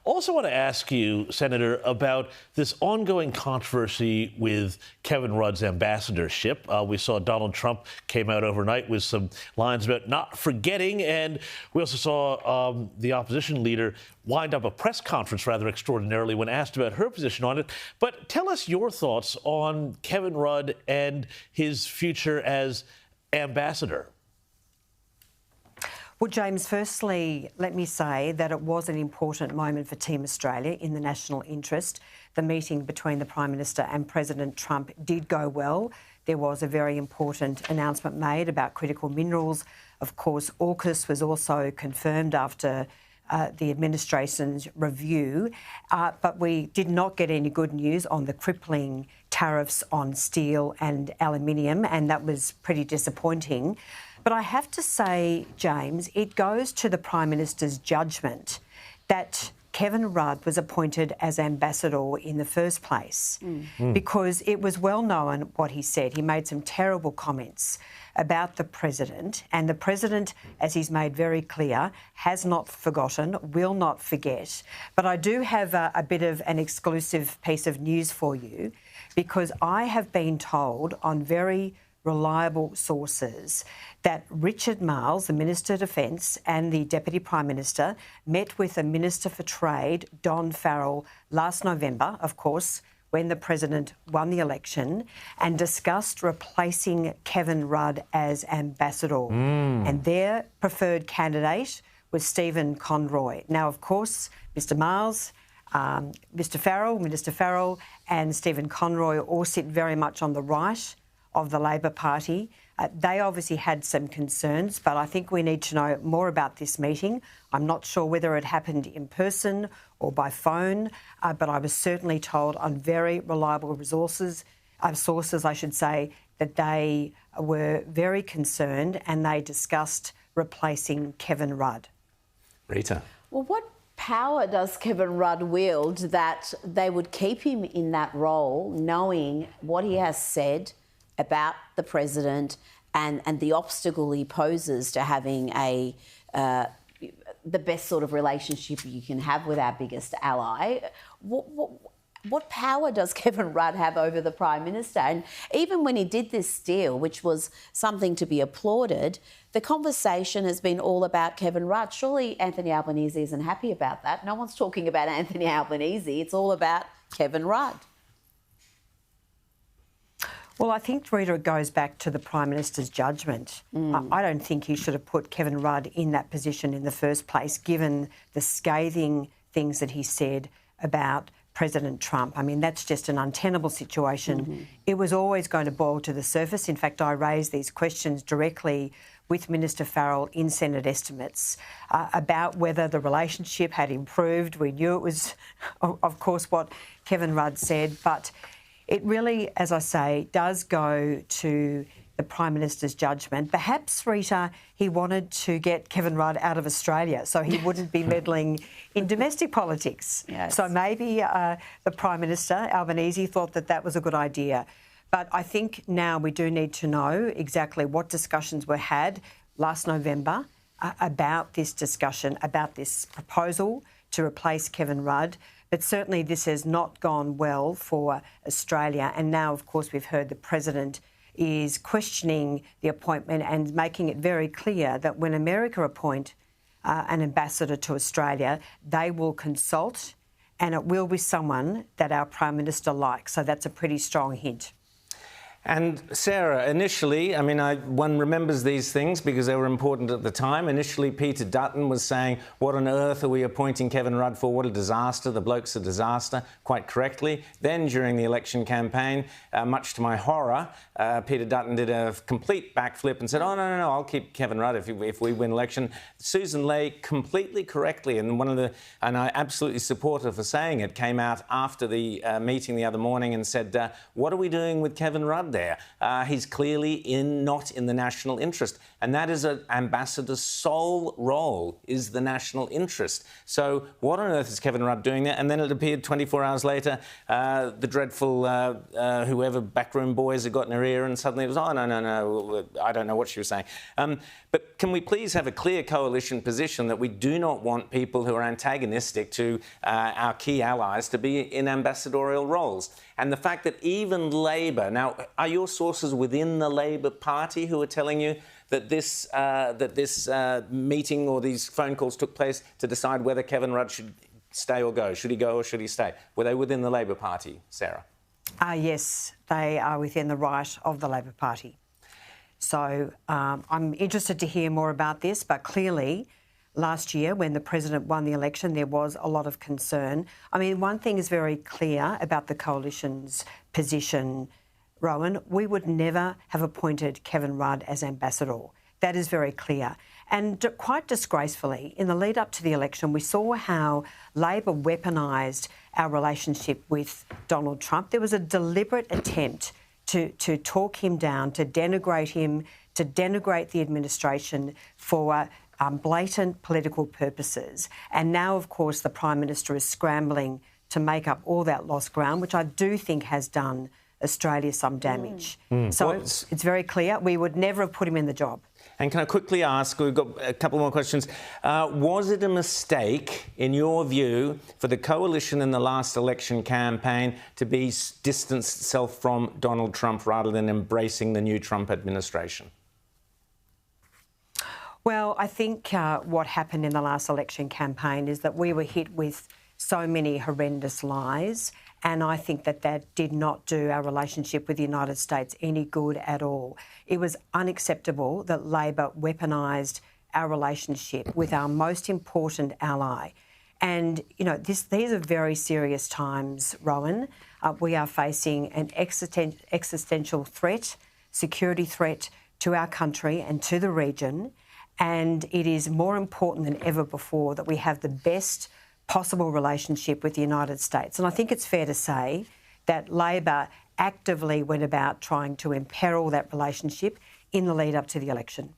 Also want to ask you, Senator, about this ongoing controversy with Kevin Rudd's ambassadorship. We saw Donald Trump came out overnight with some lines about not forgetting, and we also saw the opposition leader wind up a press conference rather extraordinarily when asked about her position on it. But tell us your thoughts on Kevin Rudd and his future as ambassador. Well, James, firstly, let me say that it was an important moment for Team Australia in the national interest. The meeting between the Prime Minister and President Trump did go well. There was a very important announcement made about critical minerals. Of course, AUKUS was also confirmed after the administration's review, but we did not get any good news on the crippling tariffs on steel and aluminium, and that was pretty disappointing. But I have to say, James, it goes to the Prime Minister's judgment that Kevin Rudd was appointed as ambassador in the first place because it was well known what he said. He made some terrible comments about the President, and the President, as he's made very clear, has not forgotten, will not forget. But I do have a bit of an exclusive piece of news for you, because I have been told on very reliable sources that Richard Marles, the Minister of Defence, and the Deputy Prime Minister met with the Minister for Trade, Don Farrell, last November, of course, when the President won the election, and discussed replacing Kevin Rudd as ambassador. And their preferred candidate was Stephen Conroy. Now, of course, Mr Marles, Minister Farrell and Stephen Conroy all sit very much on the right of the Labor Party. They obviously had some concerns, but I think we need to know more about this meeting. I'm not sure whether it happened in person or by phone, but I was certainly told on very reliable sources, I should say, that they were very concerned and they discussed replacing Kevin Rudd. Rita. Well, what power does Kevin Rudd wield that they would keep him in that role, knowing what he has said about the President and the obstacle he poses to having the best sort of relationship you can have with our biggest ally? What power does Kevin Rudd have over the Prime Minister? And even when he did this deal, which was something to be applauded, the conversation has been all about Kevin Rudd. Surely Anthony Albanese isn't happy about that. No one's talking about Anthony Albanese. It's all about Kevin Rudd. Well, I think, Rita, it goes back to the Prime Minister's judgment. I don't think he should have put Kevin Rudd in that position in the first place, given the scathing things that he said about President Trump. I mean, that's just an untenable situation. It was always going to boil to the surface. In fact, I raised these questions directly with Minister Farrell in Senate estimates about whether the relationship had improved. We knew it was, of course, what Kevin Rudd said, but it really, as I say, does go to the Prime Minister's judgment. Perhaps, Rita, he wanted to get Kevin Rudd out of Australia so he wouldn't be meddling in domestic politics. Yes. So maybe the Prime Minister, Albanese, thought that that was a good idea. But I think now we do need to know exactly what discussions were had last November about this discussion, about this proposal to replace Kevin Rudd. But certainly this has not gone well for Australia. And now, of course, we've heard the President is questioning the appointment and making it very clear that when America appoint an ambassador to Australia, they will consult and it will be someone that our Prime Minister likes. So that's a pretty strong hint. And Sarah, initially, I mean, one remembers these things because they were important at the time. Initially, Peter Dutton was saying, what on earth are we appointing Kevin Rudd for? What a disaster. The bloke's a disaster, quite correctly. Then, during the election campaign, much to my horror, Peter Dutton did a complete backflip and said, oh, no, I'll keep Kevin Rudd if we win election. Susan Ley, completely correctly, and I absolutely support her for saying it, came out after the meeting the other morning and said, what are we doing with Kevin Rudd then? there. He's clearly not in the national interest. And that is an ambassador's sole role, is the national interest. So what on earth is Kevin Rudd doing there? And then it appeared 24 hours later, the dreadful whoever backroom boys had got in her ear, and suddenly it was, oh, no, I don't know what she was saying. But can we please have a clear coalition position that we do not want people who are antagonistic to our key allies to be in ambassadorial roles? And the fact that even Labor, now, are your sources within the Labor Party who are telling you that this meeting or these phone calls took place to decide whether Kevin Rudd should stay or go? Should he go or should he stay? Were they within the Labor Party, Sarah? Yes, they are within the right of the Labor Party. So I'm interested to hear more about this, but clearly last year when the President won the election, there was a lot of concern. I mean, one thing is very clear about the coalition's position, Rowan. We would never have appointed Kevin Rudd as ambassador. That is very clear. And quite disgracefully, in the lead up to the election, we saw how Labor weaponised our relationship with Donald Trump. There was a deliberate attempt to talk him down, to denigrate him, to denigrate the administration for blatant political purposes. And now, of course, the Prime Minister is scrambling to make up all that lost ground, which I do think has done Australia some damage. So it's very clear we would never have put him in the job. And can I quickly ask, we've got a couple more questions. Was it a mistake, in your view, for the coalition in the last election campaign to be distanced itself from Donald Trump rather than embracing the new Trump administration? Well, I think what happened in the last election campaign is that we were hit with so many horrendous lies, and I think that did not do our relationship with the United States any good at all. It was unacceptable that Labor weaponised our relationship with our most important ally. And, you know, these are very serious times, Rowan. We are facing an existential threat, security threat to our country and to the region. And it is more important than ever before that we have the best possible relationship with the United States. And I think it's fair to say that Labor actively went about trying to imperil that relationship in the lead up to the election.